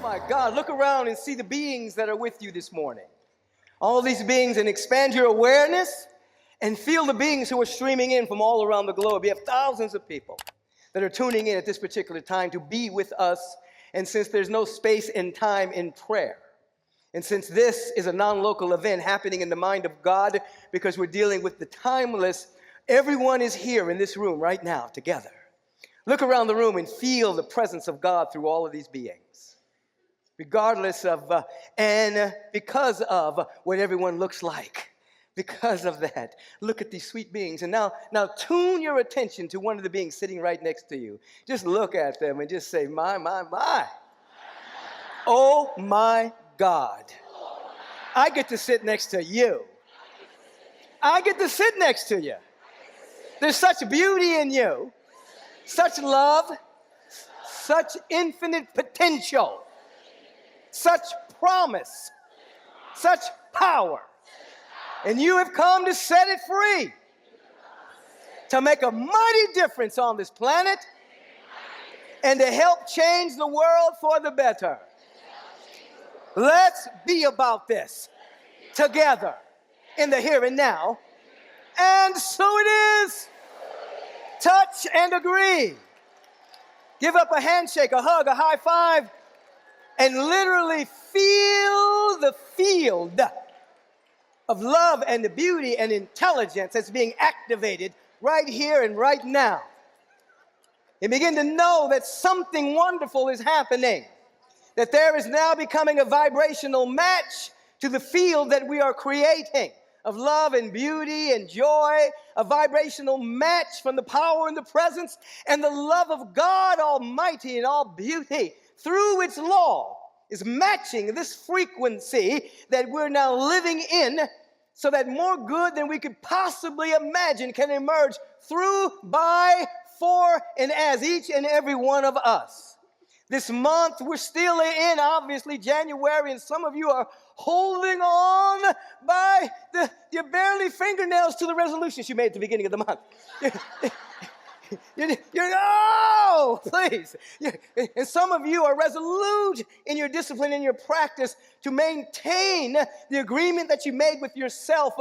my God, look around and see the beings that are with you this morning. All these beings, and expand your awareness and feel the beings who are streaming in from all around the globe. We have thousands of people that are tuning in at this particular time to be with us. And since there's no space and time in prayer, and since this is a non-local event happening in the mind of God, because we're dealing with the timeless, everyone is here in this room right now together. Look around the room and feel the presence of God through all of these beings, regardless of and because of what everyone looks like. Because of that, look at these sweet beings. And now tune your attention to one of the beings sitting right next to you. Just look at them and just say, my. Oh, my God. I get to sit next to you. I get to sit next to you. There's such beauty in you, such love, such infinite potential, such promise, such power. And you have come to set it free, to make a mighty difference on this planet, and to help change the world for the better. Let's be about this together in the here and now. And so it is. Touch and agree. Give up a handshake, a hug, a high five, and literally feel the field of love and the beauty and intelligence that's being activated right here and right now. And begin to know that something wonderful is happening, that there is now becoming a vibrational match to the field that we are creating of love and beauty and joy, a vibrational match from the power and the presence and the love of God Almighty and all beauty through its law is matching this frequency that we're now living in, so that more good than we could possibly imagine can emerge through, by, for, and as each and every one of us. This month, we're still in, obviously, January, and some of you are holding on by your barely fingernails to the resolutions you made at the beginning of the month. Oh, please. And some of you are resolute in your discipline and your practice to maintain the agreement that you made with yourself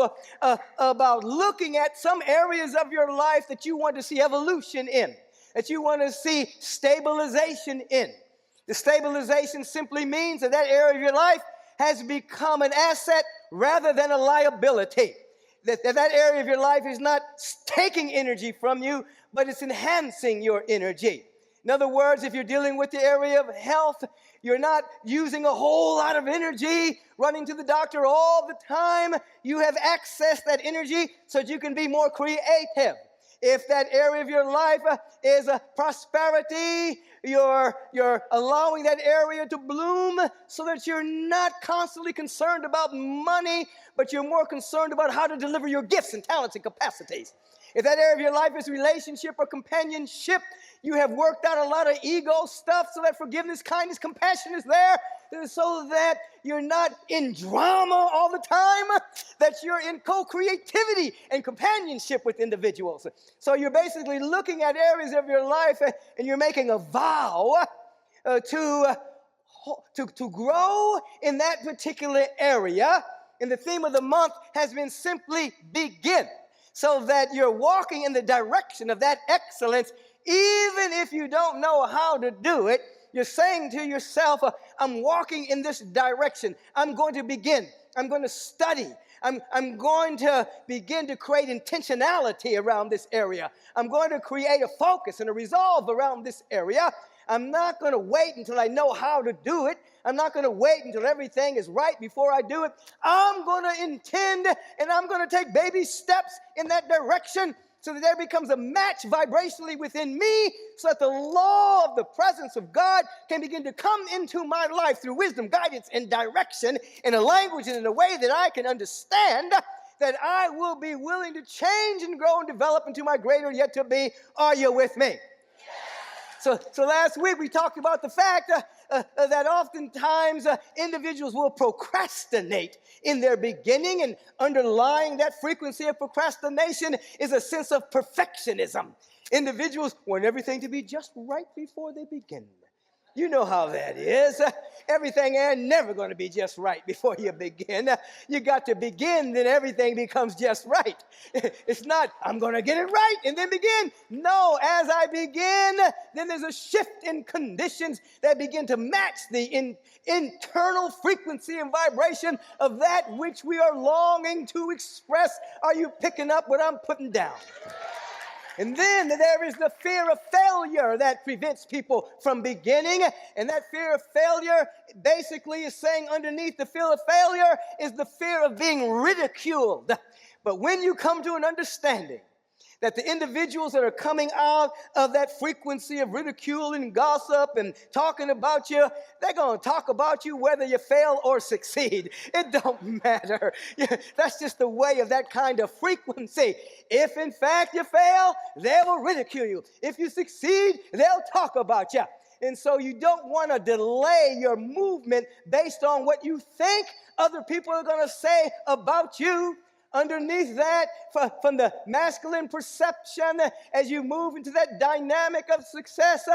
about looking at some areas of your life that you want to see evolution in, that you want to see stabilization in. The stabilization simply means that area of your life has become an asset rather than a liability. That area of your life is not taking energy from you, but it's enhancing your energy. In other words, if you're dealing with the area of health, you're not using a whole lot of energy, running to the doctor all the time. You have accessed that energy so that you can be more creative. If that area of your life is prosperity, you're allowing that area to bloom so that you're not constantly concerned about money, but you're more concerned about how to deliver your gifts and talents and capacities. If that area of your life is relationship or companionship, you have worked out a lot of ego stuff so that forgiveness, kindness, compassion is there, so that you're not in drama all the time, that you're in co-creativity and companionship with individuals. So you're basically looking at areas of your life and you're making a vow to grow in that particular area. And the theme of the month has been simply begin, so that you're walking in the direction of that excellence, even if you don't know how to do it. You're saying to yourself, I'm walking in this direction. I'm going to begin. I'm going to study. I'm going to begin to create intentionality around this area. I'm going to create a focus and a resolve around this area. I'm not going to wait until I know how to do it. I'm not going to wait until everything is right before I do it. I'm going to intend, and I'm going to take baby steps in that direction, so that there becomes a match vibrationally within me, so that the law of the presence of God can begin to come into my life through wisdom, guidance, and direction in a language and in a way that I can understand, that I will be willing to change and grow and develop into my greater yet to be. Are you with me? So last week we talked about the fact that oftentimes individuals will procrastinate in their beginning, and underlying that frequency of procrastination is a sense of perfectionism. Individuals want everything to be just right before they begin. You know how that is. Everything ain't never going to be just right before you begin. You got to begin, then everything becomes just right. It's not, I'm going to get it right and then begin. No, as I begin, then there's a shift in conditions that begin to match the internal frequency and vibration of that which we are longing to express. Are you picking up what I'm putting down? And then there is the fear of failure that prevents people from beginning. And that fear of failure basically is saying underneath the fear of failure is the fear of being ridiculed. But when you come to an understanding that the individuals that are coming out of that frequency of ridicule and gossip and talking about you, they're going to talk about you whether you fail or succeed. It don't matter. That's just the way of that kind of frequency. If in fact you fail, they will ridicule you. If you succeed, they'll talk about you. And so you don't want to delay your movement based on what you think other people are going to say about you. Underneath that, from the masculine perception, as you move into that dynamic of success,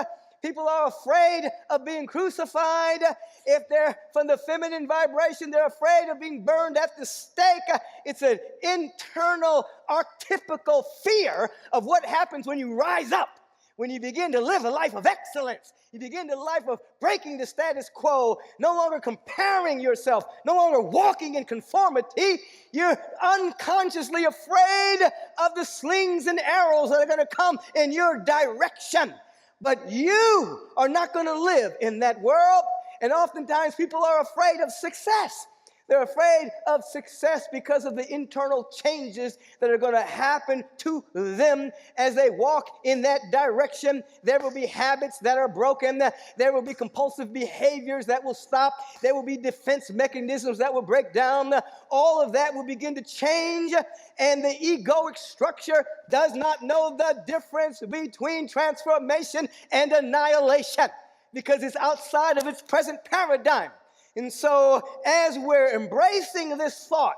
people are afraid of being crucified. If they're from the feminine vibration, they're afraid of being burned at the stake. It's an internal, archetypical fear of what happens when you rise up. When you begin to live a life of excellence, you begin the life of breaking the status quo, no longer comparing yourself, no longer walking in conformity. You're unconsciously afraid of the slings and arrows that are going to come in your direction. But you are not going to live in that world. And oftentimes people are afraid of success. They're afraid of success because of the internal changes that are going to happen to them as they walk in that direction. There will be habits that are broken. There will be compulsive behaviors that will stop. There will be defense mechanisms that will break down. All of that will begin to change. And the egoic structure does not know the difference between transformation and annihilation because it's outside of its present paradigm. And so as we're embracing this thought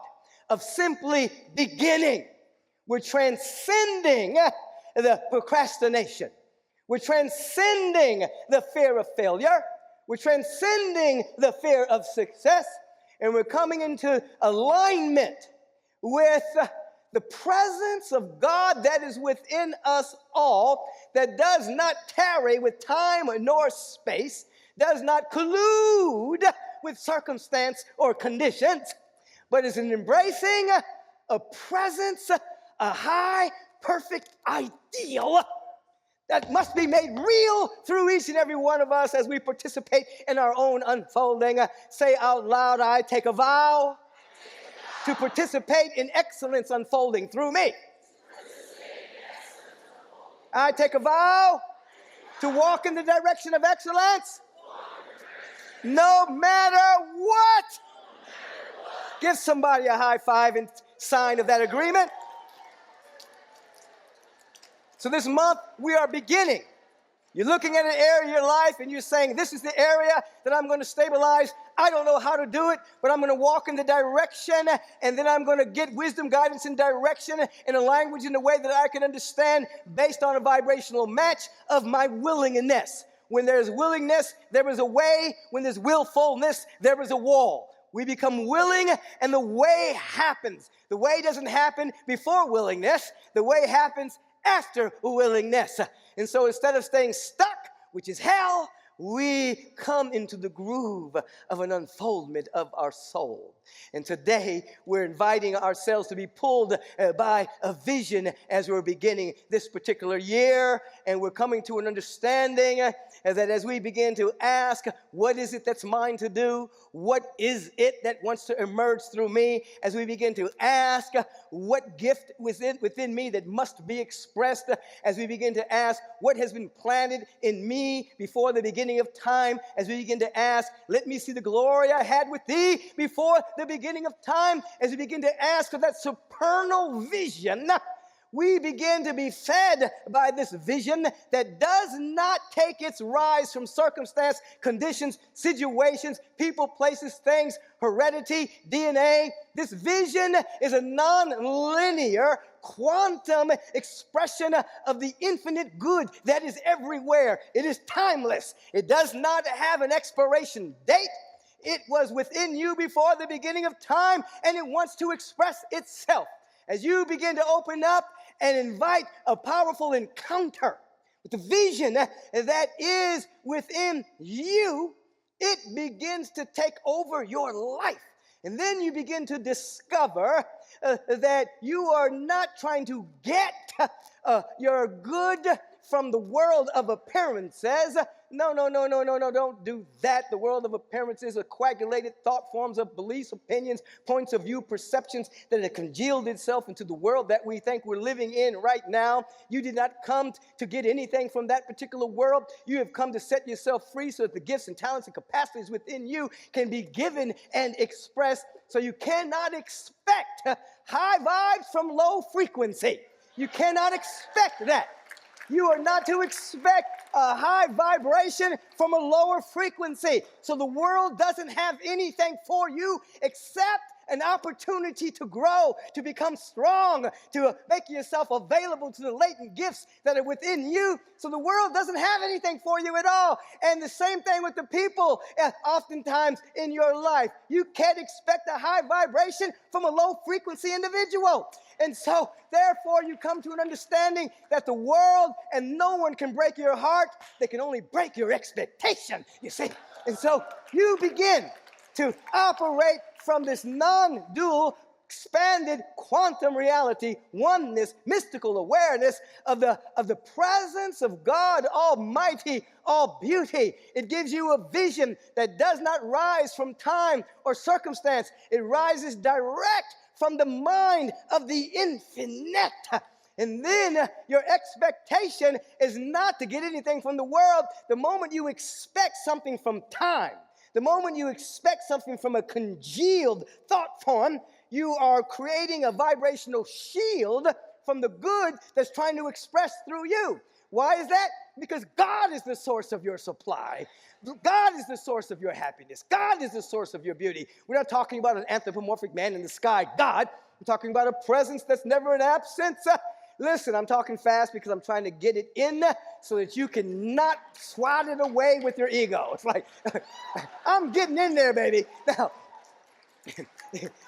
of simply beginning, we're transcending the procrastination. We're transcending the fear of failure. We're transcending the fear of success. And we're coming into alignment with the presence of God that is within us all, that does not tarry with time nor space, does not collude with circumstance or conditions, but is an embracing a presence, a high, perfect ideal that must be made real through each and every one of us as we participate in our own unfolding. Say out loud, I take a vow to participate in excellence unfolding through me. I take a vow to walk in the direction of excellence no matter what. Give somebody a high five and sign of that agreement. So this month, we are beginning. You're looking at an area of your life and you're saying, this is the area that I'm going to stabilize. I don't know how to do it, but I'm going to walk in the direction, and then I'm going to get wisdom, guidance, and direction in a language in a way that I can understand based on a vibrational match of my willingness. When there's willingness, there is a way. When there's willfulness, there is a wall. We become willing, and the way happens. The way doesn't happen before willingness. The way happens after willingness. And so instead of staying stuck, which is hell, we come into the groove of an unfoldment of our soul. And today, we're inviting ourselves to be pulled by a vision as we're beginning this particular year. And we're coming to an understanding that as we begin to ask, what is it that's mine to do? What is it that wants to emerge through me? As we begin to ask, what gift within me that must be expressed? As we begin to ask, what has been planted in me before the beginning of time? As we begin to ask, let me see the glory I had with thee before the beginning of time. As we begin to ask for that supernal vision, we begin to be fed by this vision that does not take its rise from circumstance, conditions, situations, people, places, things, heredity, DNA. This vision is a non-linear quantum expression of the infinite good that is everywhere. It is timeless. It does not have an expiration date. It was within you before the beginning of time, and it wants to express itself. As you begin to open up and invite a powerful encounter with the vision that is within you, it begins to take over your life. And then you begin to discover that you are not trying to get your good from the world of appearances. No, don't do that. The world of appearances are coagulated thought forms of beliefs, opinions, points of view, perceptions that have congealed itself into the world that we think we're living in right now. You did not come to get anything from that particular world. You have come to set yourself free so that the gifts and talents and capacities within you can be given and expressed. So you cannot expect high vibes from low frequency. You cannot expect that. You are not to expect a high vibration from a lower frequency. So the world doesn't have anything for you except an opportunity to grow, to become strong, to make yourself available to the latent gifts that are within you. So the world doesn't have anything for you at all. And the same thing with the people oftentimes in your life. You can't expect a high vibration from a low frequency individual. And so, therefore, you come to an understanding that the world and no one can break your heart. They can only break your expectation, you see. And so you begin to operate from this non-dual, expanded quantum reality, oneness, mystical awareness of the presence of God Almighty, all beauty. It gives you a vision that does not rise from time or circumstance. It rises direct from the mind of the infinite. And then your expectation is not to get anything from the world. The moment you expect something from time, the moment you expect something from a congealed thought form, you are creating a vibrational shield from the good that's trying to express through you. Why is that? Because God is the source of your supply. God is the source of your happiness. God is the source of your beauty. We're not talking about an anthropomorphic man in the sky, God. We're talking about a presence that's never an absence. Listen, I'm talking fast because I'm trying to get it in so that you can not swat it away with your ego. It's like, I'm getting in there, baby. Now,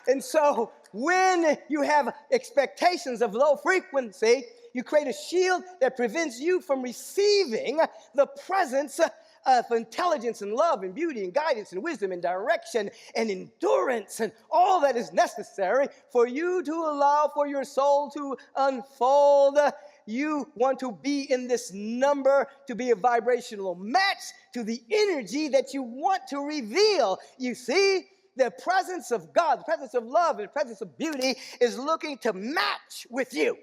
and so when you have expectations of low frequency, you create a shield that prevents you from receiving the presence of intelligence and love and beauty and guidance and wisdom and direction and endurance and all that is necessary for you to allow for your soul to unfold. You want to be in this number to be a vibrational match to the energy that you want to reveal. You see, the presence of God, the presence of love, and the presence of beauty is looking to match with you.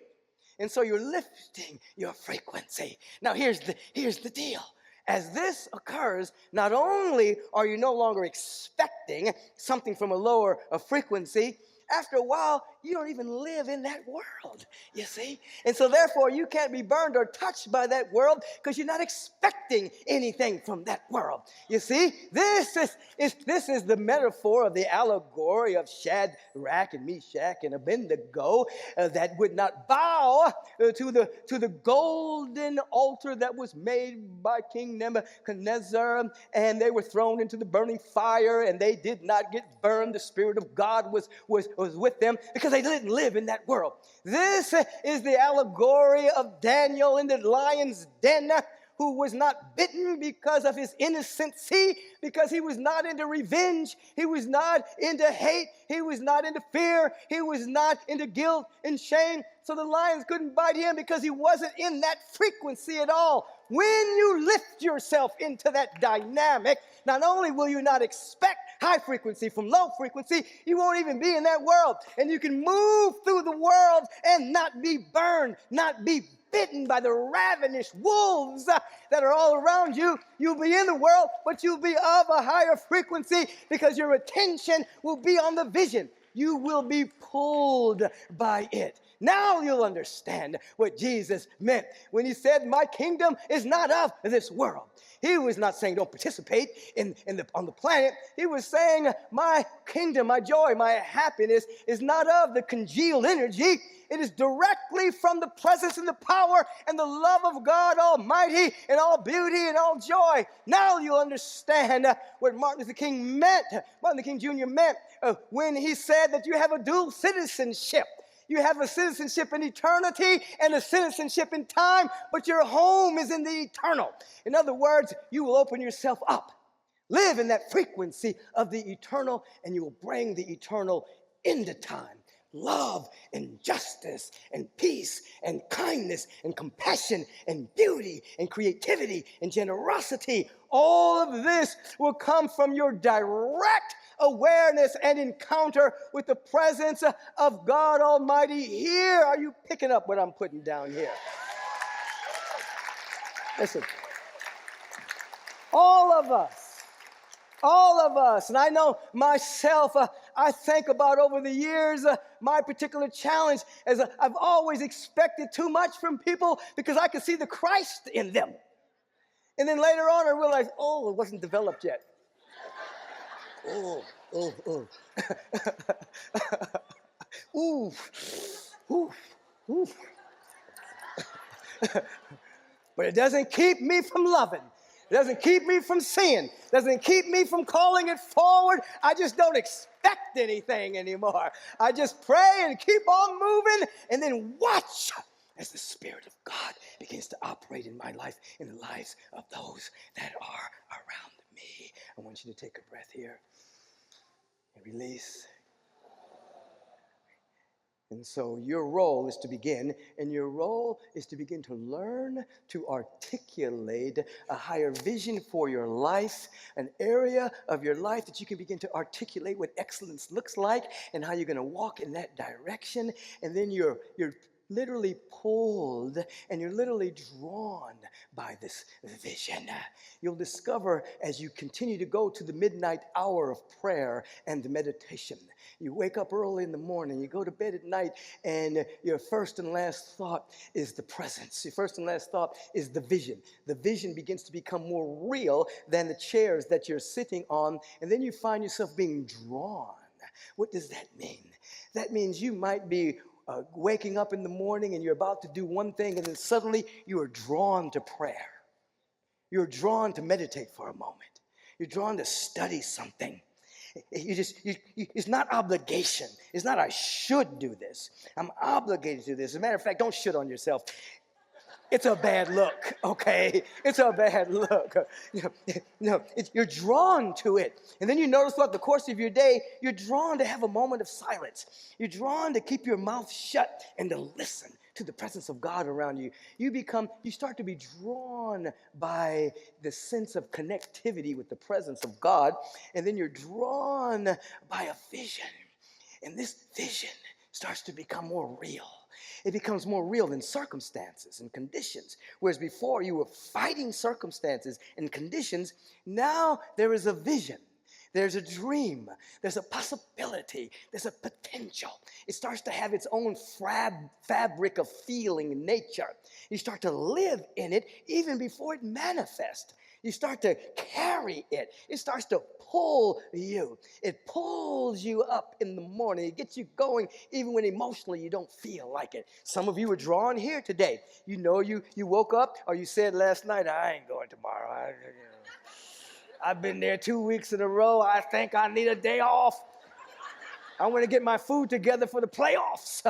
And so you're lifting your frequency. Now here's the deal. As this occurs, not only are you no longer expecting something from a lower frequency, after a while, you don't even live in that world, you see? And so therefore, you can't be burned or touched by that world because you're not expecting anything from that world. You see, this is the metaphor of the allegory of Shadrach and Meshach and Abednego that would not bow to the golden altar that was made by King Nebuchadnezzar, and they were thrown into the burning fire, and they did not get burned. The Spirit of God was with them because they didn't live in that world. This is the allegory of Daniel in the lion's den, who was not bitten because of his innocency, because he was not into revenge, he was not into hate, he was not into fear, he was not into guilt and shame. So the lions couldn't bite him because he wasn't in that frequency at all. When you lift yourself into that dynamic, not only will you not expect high frequency from low frequency, you won't even be in that world. And you can move through the world and not be burned, not be bitten by the ravenous wolves that are all around you. You'll be in the world, but you'll be of a higher frequency because your attention will be on the vision. You will be pulled by it. Now you'll understand what Jesus meant when he said, my kingdom is not of this world. He was not saying don't participate on the planet. He was saying my kingdom, my joy, my happiness is not of the congealed energy. It is directly from the presence and the power and the love of God Almighty and all beauty and all joy. Now you'll understand what Martin Luther King meant, Martin Luther King Jr. meant when he said that you have a dual citizenship. You have a citizenship in eternity and a citizenship in time, but your home is in the eternal. In other words, you will open yourself up. Live in that frequency of the eternal, and you will bring the eternal into time. Love and justice and peace and kindness and compassion and beauty and creativity and generosity. All of this will come from your direct awareness and encounter with the presence of God Almighty here. Are you picking up what I'm putting down here? Listen, all of us, and I know myself, I think about over the years, my particular challenge is I've always expected too much from people because I could see the Christ in them. And then later on I realized, it wasn't developed yet. Ooh, ooh, ooh. But it doesn't keep me from loving. It doesn't keep me from seeing. It doesn't keep me from calling it forward. I just don't expect anything anymore. I just pray and keep on moving and then watch as the Spirit of God begins to operate in my life, in the lives of those that are around me. I want you to take a breath here and release. And so your role is to begin, and your role is to begin to learn to articulate a higher vision for your life, an area of your life that you can begin to articulate what excellence looks like and how you're going to walk in that direction. And then you're literally pulled and you're literally drawn by this vision. You'll discover as you continue to go to the midnight hour of prayer and meditation. You wake up early in the morning, you go to bed at night, and your first and last thought is the presence. Your first and last thought is the vision. The vision begins to become more real than the chairs that you're sitting on, and then you find yourself being drawn. What does that mean? That means you might be waking up in the morning and you're about to do one thing, and then suddenly you are drawn to prayer. You're drawn to meditate for a moment. You're drawn to study something. It's not obligation. It's not I should do this. I'm obligated to do this. As a matter of fact, don't shit on yourself. It's a bad look, okay? It's a bad look. You're drawn to it. And then you notice throughout the course of your day, you're drawn to have a moment of silence. You're drawn to keep your mouth shut and to listen to the presence of God around you. You start to be drawn by the sense of connectivity with the presence of God. And then you're drawn by a vision. And this vision starts to become more real. It becomes more real than circumstances and conditions. Whereas before you were fighting circumstances and conditions, now there is a vision. There's a dream. There's a possibility. There's a potential. It starts to have its own fabric of feeling and nature. You start to live in it even before it manifests. You start to carry it. It starts to pull you. It pulls you up in the morning. It gets you going even when emotionally you don't feel like it. Some of you are drawn here today. You know you woke up or you said last night, I ain't going tomorrow. I've been there 2 weeks in a row. I think I need a day off. I want to get my food together for the playoffs.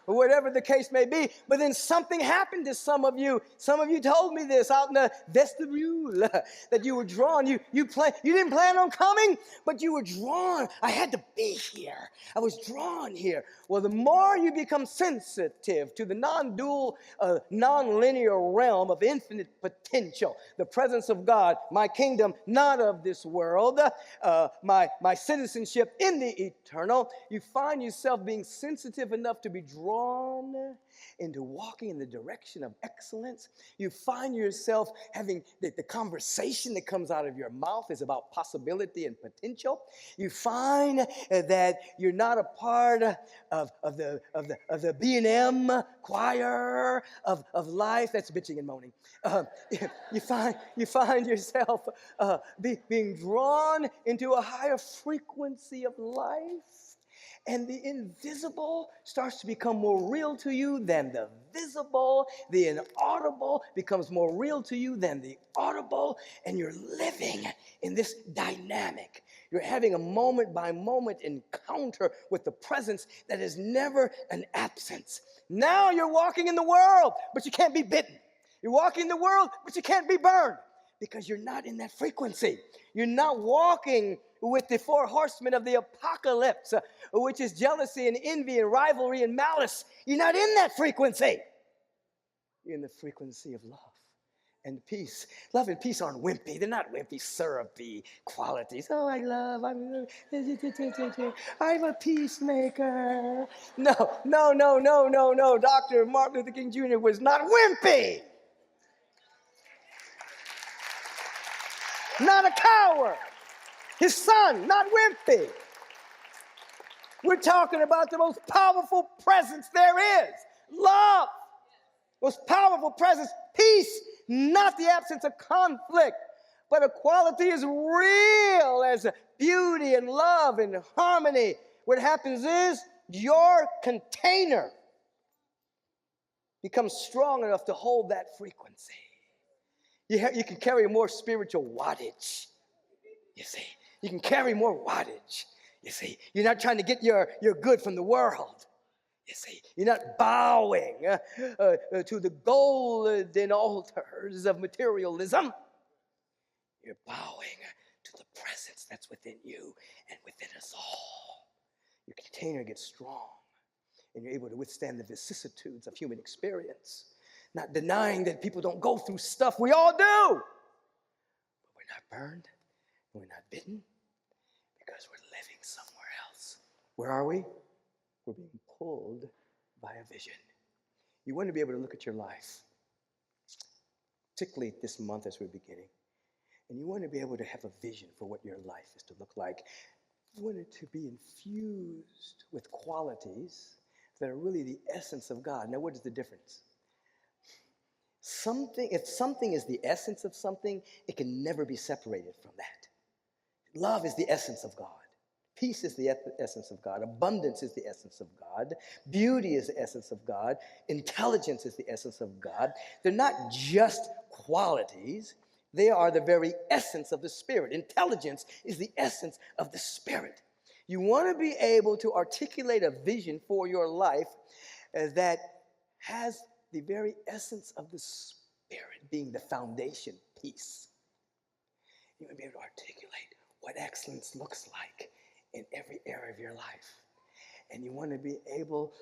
Whatever the case may be. But then something happened to some of you. Some of you told me this out in the vestibule that you were drawn. You didn't plan on coming, but you were drawn. I had to be here. I was drawn here. Well, the more you become sensitive to the non-dual, non-linear realm of infinite potential, the presence of God, my kingdom not of this world, my citizenship in the eternal, you find yourself being sensitive enough to be drawn into walking in the direction of excellence. You find yourself having the conversation that comes out of your mouth is about possibility and potential. You find that you're not a part of the B&M choir of life. That's bitching and moaning. You find yourself being drawn into a higher frequency of life, and the invisible starts to become more real to you than the visible. The inaudible becomes more real to you than the audible, and you're living in this dynamic. You're having a moment by moment encounter with the presence that is never an absence. Now you're walking in the world, but you can't be bitten. You're walking in the world, but you can't be burned, because you're not in that frequency. You're not walking with the four horsemen of the apocalypse, which is jealousy and envy and rivalry and malice. You're not in that frequency. You're in the frequency of love and peace. Love and peace aren't wimpy. They're not wimpy, syrupy qualities. Oh, I'm a peacemaker. No. Dr. Martin Luther King Jr. was not wimpy. Not a coward. His son, not wimpy. We're talking about the most powerful presence there is. Love. Most powerful presence. Peace, not the absence of conflict, but equality is real as beauty and love and harmony. What happens is your container becomes strong enough to hold that frequency. You can carry more spiritual wattage, you see. You can carry more wattage, you see. You're not trying to get your good from the world, you see. You're not bowing to the golden altars of materialism. You're bowing to the presence that's within you and within us all. Your container gets strong, and you're able to withstand the vicissitudes of human experience. Not denying that people don't go through stuff. We all do. But we're not burned. We're not bitten, because we're living somewhere else. Where are we? We're being pulled by a vision. You want to be able to look at your life, particularly this month as we're beginning, and you want to be able to have a vision for what your life is to look like. You want it to be infused with qualities that are really the essence of God. Now, what is the difference? If something is the essence of something, it can never be separated from that. Love is the essence of God. Peace is the essence of God. Abundance is the essence of God. Beauty is the essence of God. Intelligence is the essence of God. They're not just qualities. They are the very essence of the Spirit. Intelligence is the essence of the Spirit. You want to be able to articulate a vision for your life that has the very essence of the Spirit being the foundation piece. You want to be able to articulate what excellence looks like in every area of your life. And you want to be able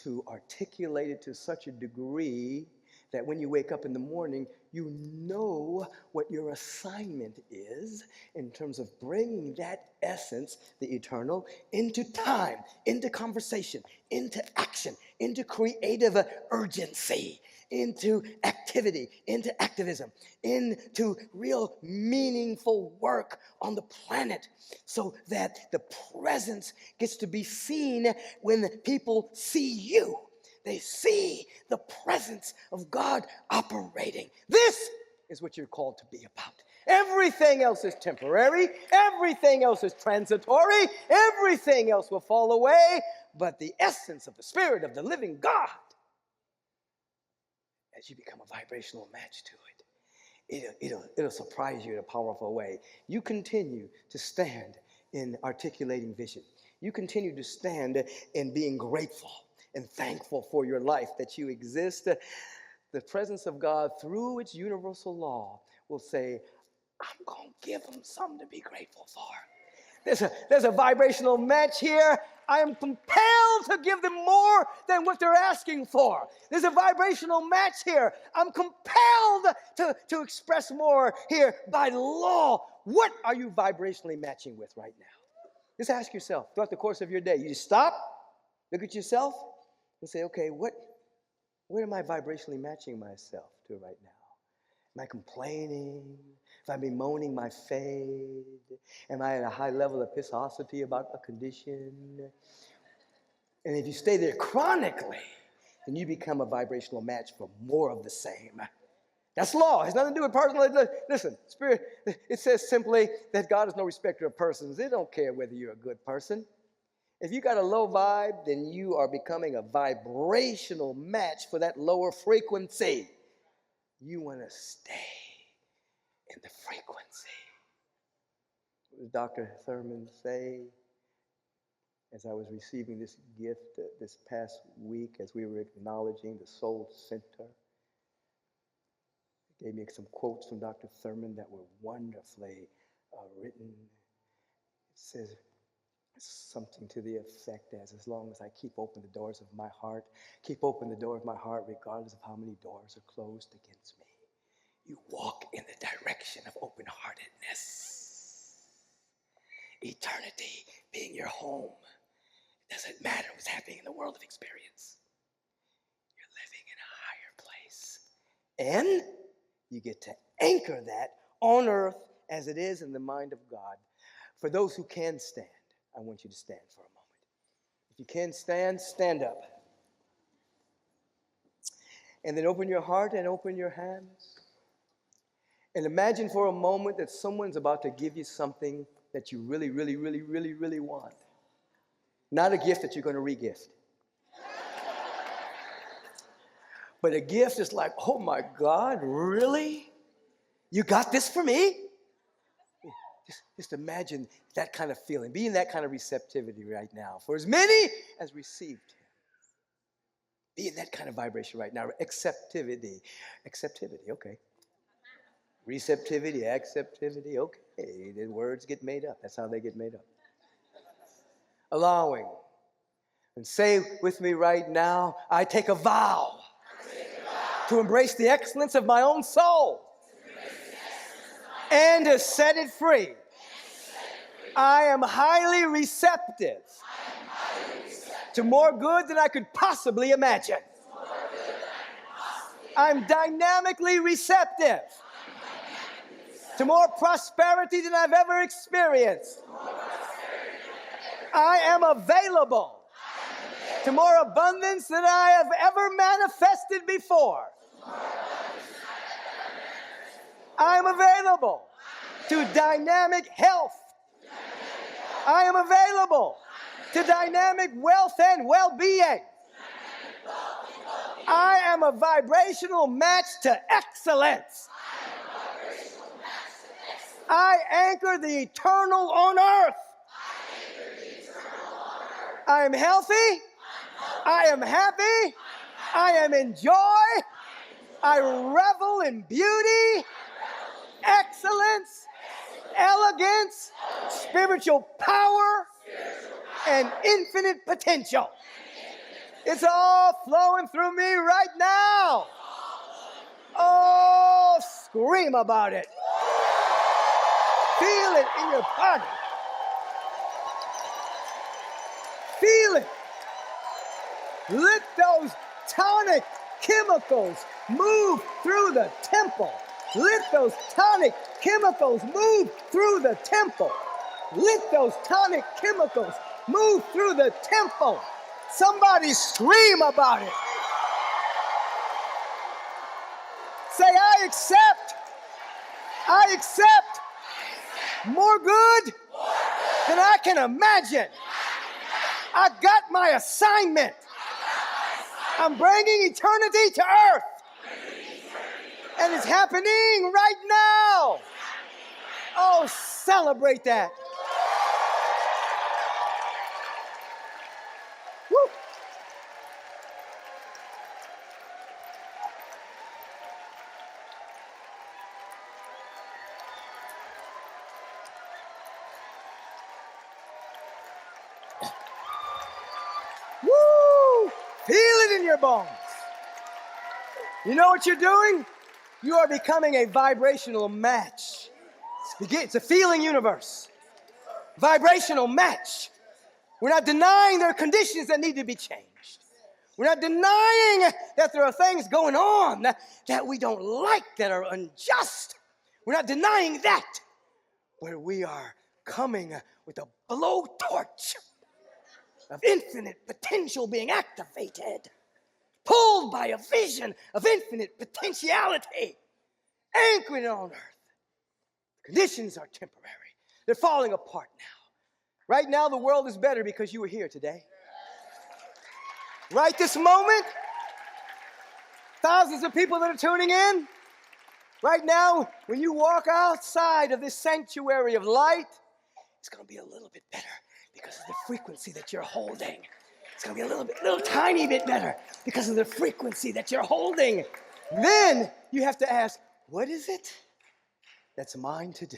to articulate it to such a degree that when you wake up in the morning, you know what your assignment is in terms of bringing that essence, the eternal, into time, into conversation, into action, into creative urgency, into activity, into activism, into real meaningful work on the planet, so that the presence gets to be seen when people see you. They see the presence of God operating. This is what you're called to be about. Everything else is temporary. Everything else is transitory. Everything else will fall away. But the essence of the Spirit of the living God, as you become a vibrational match to it, it'll surprise you in a powerful way. You continue to stand in articulating vision. You continue to stand in being grateful and thankful for your life, that you exist. The presence of God, through its universal law, will say, I'm going to give them something to be grateful for. There's a vibrational match here. I am compelled to give them more than what they're asking for. There's a vibrational match here. I'm compelled to express more here by law. What are you vibrationally matching with right now? Just ask yourself throughout the course of your day. You just stop, look at yourself, and say, okay, what am I vibrationally matching myself to right now? Am I complaining? Am I bemoaning my fate? Am I at a high level of pissosity about a condition? And if you stay there chronically, then you become a vibrational match for more of the same. That's law. It has nothing to do with personal. Listen, Spirit, it says simply that God is no respecter of persons. It don't care whether you're a good person. If you got a low vibe, then you are becoming a vibrational match for that lower frequency. You want to stay in the frequency. What does Dr. Thurman say as I was receiving this gift this past week as we were acknowledging the soul center? He gave me some quotes from Dr. Thurman that were wonderfully written. It says something to the effect as long as I keep open the doors of my heart, keep open the door of my heart regardless of how many doors are closed against me. You walk in the direction of open-heartedness. Eternity being your home. It doesn't matter what's happening in the world of experience. You're living in a higher place. And you get to anchor that on earth as it is in the mind of God. For those who can stand, I want you to stand for a moment. If you can stand, stand up. And then open your heart and open your hands. And imagine for a moment that someone's about to give you something that you really, really, really, really, really want. Not a gift that you're going to re-gift. But a gift is like, oh my God, really? You got this for me? Just imagine that kind of feeling, be in that kind of receptivity right now. For as many as received him, be in that kind of vibration right now. Acceptivity, okay. Receptivity, acceptivity, okay. The words get made up. That's how they get made up. Allowing. And say with me right now, I take a vow to embrace the excellence of my own soul and to set it free. I am highly receptive to more good than I could possibly imagine. I'm dynamically receptive to more prosperity than I've ever experienced. I am available to more abundance than I have ever manifested before. I am available to dynamic health. I am available to dynamic wealth and well-being. I am a vibrational match to excellence. I anchor the eternal on earth. I am healthy. I am happy. I am in joy. I revel in beauty, excellence, elegance, spiritual power, and infinite potential. It's all flowing through me right now. Oh, scream about it. Feel it in your body. Feel it. Let those tonic chemicals move through the temple. Let those tonic chemicals move through the temple. Let those tonic chemicals move through the temple. Somebody scream about it. Say, I accept. I accept more good than I can imagine. I got my assignment. I'm bringing eternity to earth. And it's happening right now. Oh, celebrate that. Woo. Woo! Feel it in your bones. You know what you're doing? You are becoming a vibrational match. It's a feeling universe. Vibrational match. We're not denying there are conditions that need to be changed. We're not denying that there are things going on that we don't like, that are unjust. We're not denying that. But we are coming with a blowtorch of infinite potential being activated, pulled by a vision of infinite potentiality, anchored on earth. Conditions are temporary. They're falling apart now. Right now, the world is better because you were here today. Right this moment, thousands of people that are tuning in. Right now, when you walk outside of this sanctuary of light, it's going to be a little bit better because of the frequency that you're holding. It's going to be a little tiny bit better because of the frequency that you're holding. Then you have to ask, what is it that's mine to do?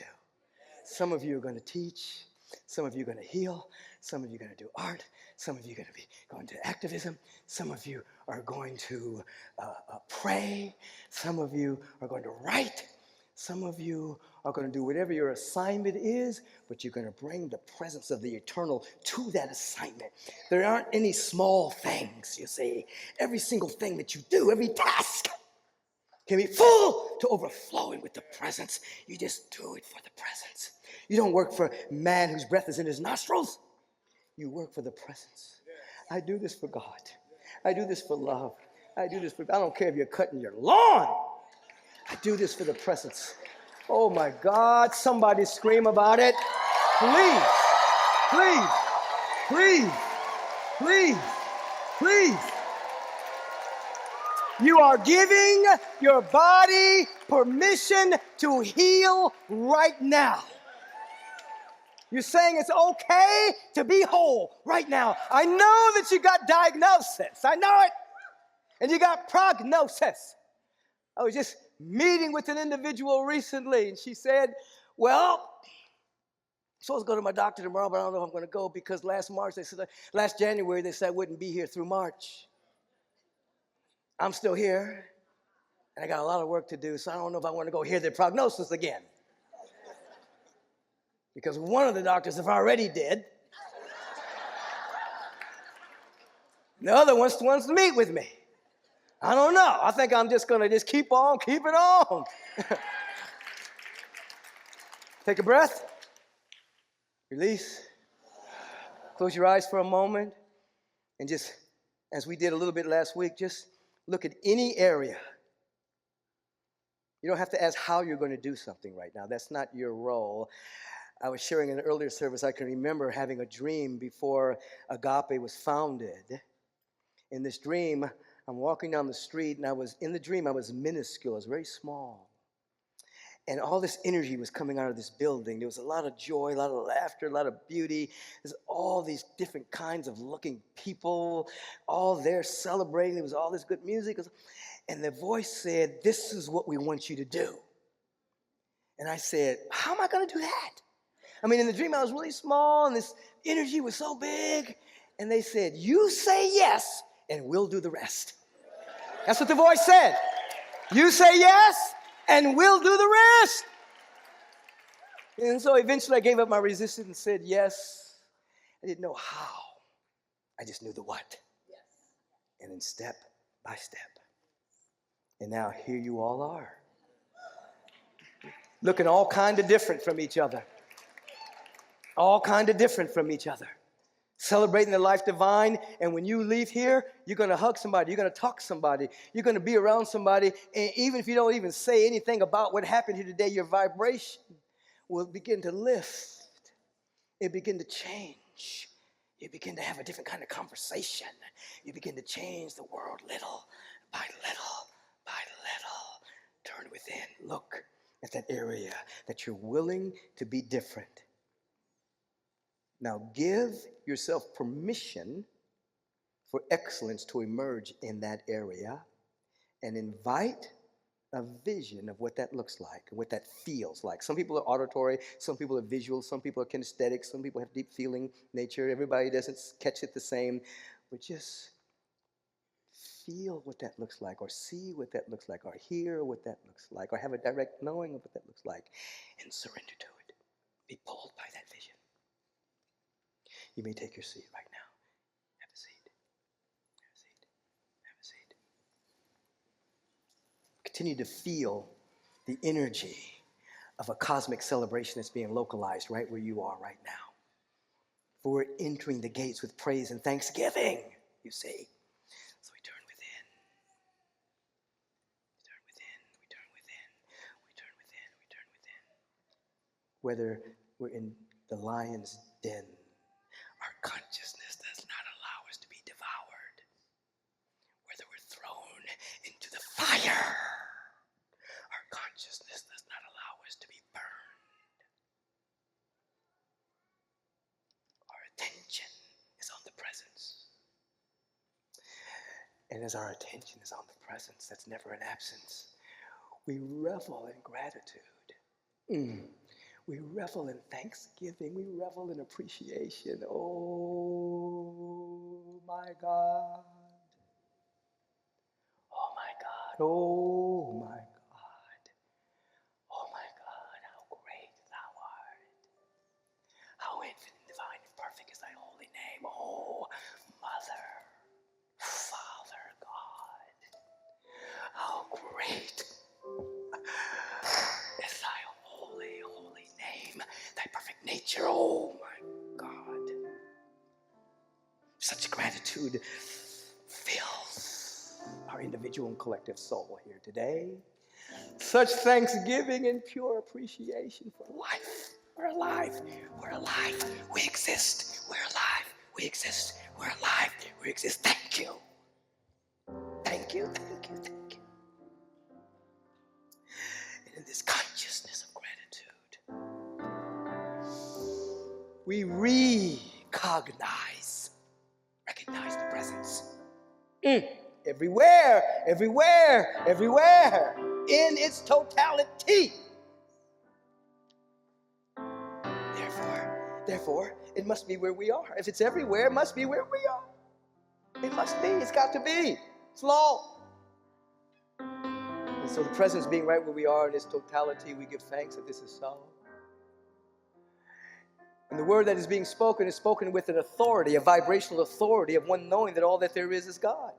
Some of you are going to teach. Some of you are going to heal. Some of you are going to do art. Some of you are going to be going to activism. Some of you are going to pray. Some of you are going to write. Some of you are going to do whatever your assignment is, but you're going to bring the presence of the eternal to that assignment. There aren't any small things, you see. Every single thing that you do, every task can be full to overflowing with the presence. You just do it for the presence. You don't work for man whose breath is in his nostrils. You work for the presence. I do this for God. I do this for love. I don't care if you're cutting your lawn. I do this for the presence. Oh my God, somebody scream about it. Please, please, please, please, please. You are giving your body permission to heal right now. You're saying it's okay to be whole right now. I know that you got diagnosis. I know it. And you got prognosis. I was just meeting with an individual recently, and she said, well, I'm supposed to go to my doctor tomorrow, but I don't know if I'm going to go because last January, they said I wouldn't be here through March. I'm still here, and I got a lot of work to do, so I don't know if I want to go hear their prognosis again. Because one of the doctors have already did. The other one wants to meet with me. I don't know. I think I'm just going to keep on keeping on. Take a breath. Release. Close your eyes for a moment. And just, as we did a little bit last week, just look at any area. You don't have to ask how you're going to do something right now. That's not your role. I was sharing in an earlier service, I can remember having a dream before Agape was founded. In this dream, I'm walking down the street, and I was minuscule. I was very small. And all this energy was coming out of this building. There was a lot of joy, a lot of laughter, a lot of beauty. There's all these different kinds of looking people, all there celebrating. There was all this good music. And the voice said, this is what we want you to do. And I said, how am I going to do that? I mean, in the dream, I was really small, and this energy was so big. And they said, you say yes, and we'll do the rest. That's what the voice said. You say yes, and we'll do the rest. And so eventually I gave up my resistance and said yes. I didn't know how. I just knew the what. Yes. And then step by step. And now here you all are. Looking all kind of different from each other. All kind of different from each other. Celebrating the life divine, and when you leave here, you're going to hug somebody, you're going to talk to somebody, you're going to be around somebody, and even if you don't even say anything about what happened here today, your vibration will begin to lift. It begin to change. You begin to have a different kind of conversation. You begin to change the world little by little by little. Turn within. Look at that area that you're willing to be different. Now give yourself permission for excellence to emerge in that area and invite a vision of what that looks like, what that feels like. Some people are auditory, some people are visual, some people are kinesthetic, some people have deep feeling nature. Everybody doesn't catch it the same, but just feel what that looks like, or see what that looks like, or hear what that looks like, or have a direct knowing of what that looks like, and surrender to it. Be pulled by that vision. You may take your seat right now. Have a seat. Have a seat. continue to feel the energy of a cosmic celebration that's being localized right where you are right now. For we're entering the gates with praise and thanksgiving, you see. So we turn within. We turn within. We turn within. We turn within. We turn within. Whether we're in the lion's den, our consciousness does not allow us to be devoured. Whether we're thrown into the fire, our consciousness does not allow us to be burned. Our attention is on the presence. And as our attention is on the presence, that's never an absence, we revel in gratitude. We revel in thanksgiving. We revel in appreciation. Oh, my God. Oh, my God. Oh, my God. Oh, my God, how great thou art. How infinite, divine, and perfect is thy holy name. Oh, Mother, Father, God. How great is thy holy, holy name, thy perfect nature. Oh, my God. Such gratitude fills our individual and collective soul here today. Such thanksgiving and pure appreciation for life. We're alive. We're alive. We exist. We're alive. We exist. We're alive. We exist. Thank you. Thank you. Thank you. Thank you. And in this consciousness of gratitude, we recognize the presence. Everywhere, everywhere, everywhere, in its totality. Therefore, it must be where we are. If it's everywhere, it must be where we are. It must be. It's got to be. It's law. And so the presence being right where we are in its totality, we give thanks that this is so. And the word that is being spoken is spoken with an authority, a vibrational authority of one knowing that all that there is God.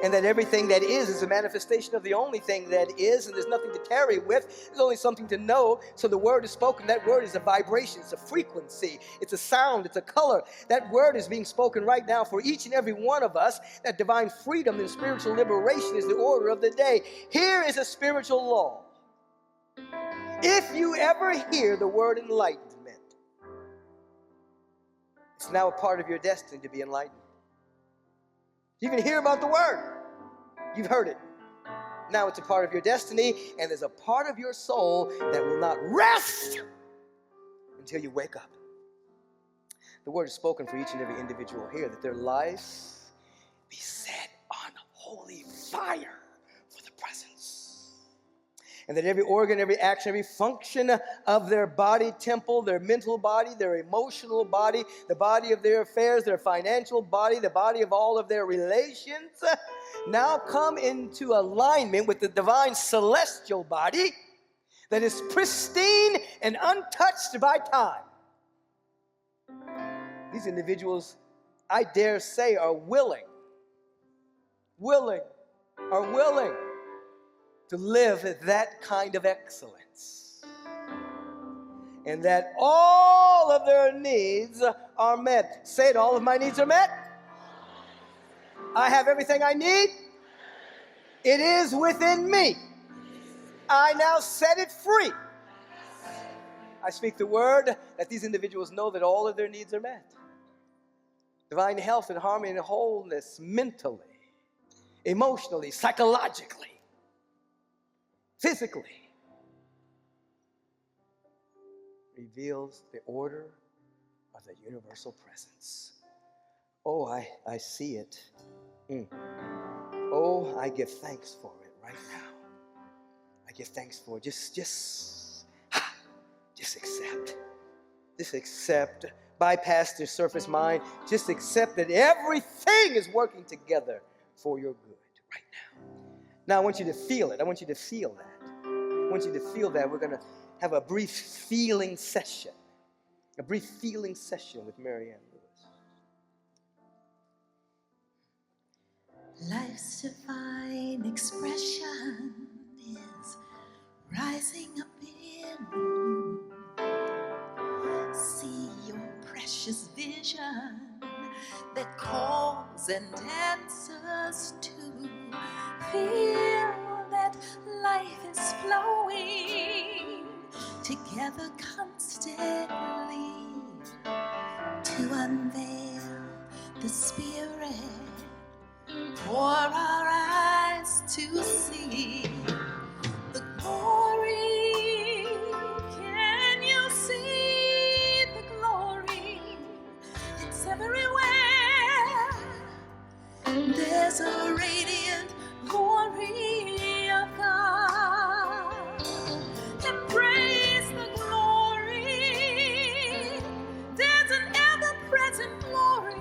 And that everything that is a manifestation of the only thing that is, and there's nothing to tarry with. There's only something to know. So the word is spoken. That word is a vibration. It's a frequency. It's a sound. It's a color. That word is being spoken right now for each and every one of us. That divine freedom and spiritual liberation is the order of the day. Here is a spiritual law. If you ever hear the word enlightenment, it's now a part of your destiny to be enlightened. You can hear about the word. You've heard it. Now it's a part of your destiny, and there's a part of your soul that will not rest until you wake up. The word is spoken for each and every individual here, that their life be set on holy fire for the presence. And that every organ, every action, every function of their body temple, their mental body, their emotional body, the body of their affairs, their financial body, the body of all of their relations, now come into alignment with the divine celestial body that is pristine and untouched by time. These individuals, I dare say, are willing to live at that kind of excellence. And that all of their needs are met. Say it, all of my needs are met. I have everything I need. It is within me. I now set it free. I speak the word that these individuals know that all of their needs are met. Divine health and harmony and wholeness mentally, emotionally, psychologically, physically, reveals the order of the universal presence. Oh, I see it. Oh, I give thanks for it right now. I give thanks for it. Just accept. Just accept. Bypass the surface mind. Just accept that everything is working together for your good right now. Now I want you to feel it. I want you to feel that. I want you to feel that. We're going to have a brief feeling session. A brief feeling session with Marianne Lewis. Life's divine expression rising up in you. See your precious vision that calls and answers to. Feel that life is flowing together constantly to unveil the Spirit for our eyes to see the glory. Can you see the glory? It's everywhere. There's a radiant glory of God. Embrace the glory. There's an ever-present glory.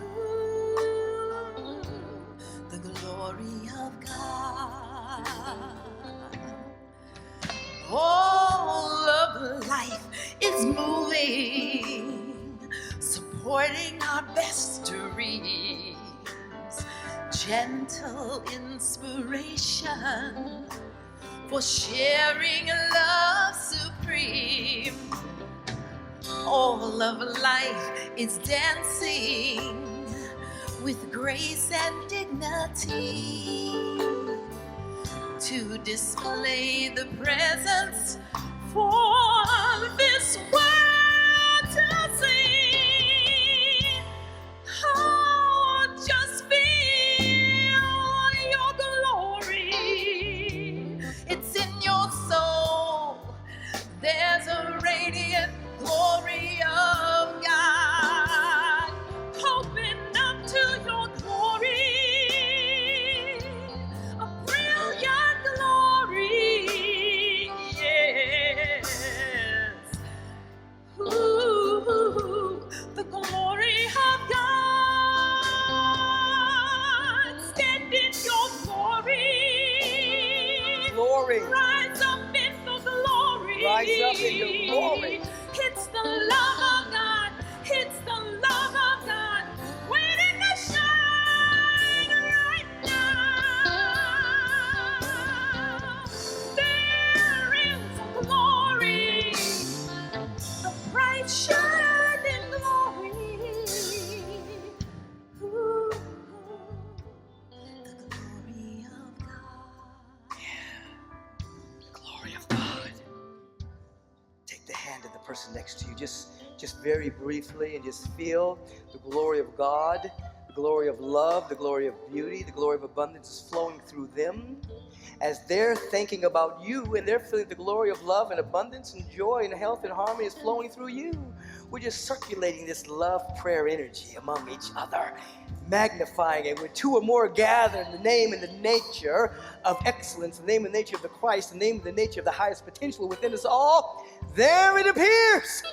Ooh, the glory of God. All of life is moving, supporting our best dreams. Gentle inspiration for sharing love supreme. All of life is dancing with grace and dignity to display the presence for this world to see. Oh, just feel your glory. It's in your soul. There's a radiant glory of God. Open up to your glory. A brilliant glory. Yes. Ooh, the glory of God. Stand in your glory. Glory. Rise up in the glory. Rise up in your glory. It's the love of God. It's the love of God. Waiting to shine right now. There is a glory. A bright shining glory. Ooh, the glory of God. Glory of God. Take the hand of the person next to you, just very briefly, and just feel the glory of God, the glory of love, the glory of beauty, the glory of abundance is flowing through them as they're thinking about you, and they're feeling the glory of love and abundance and joy and health and harmony is flowing through you. We're just circulating this love prayer energy among each other, magnifying it. Where two or more gather in the name and the nature of excellence, the name and nature of the Christ, the name and the nature of the highest potential within us all, there it appears.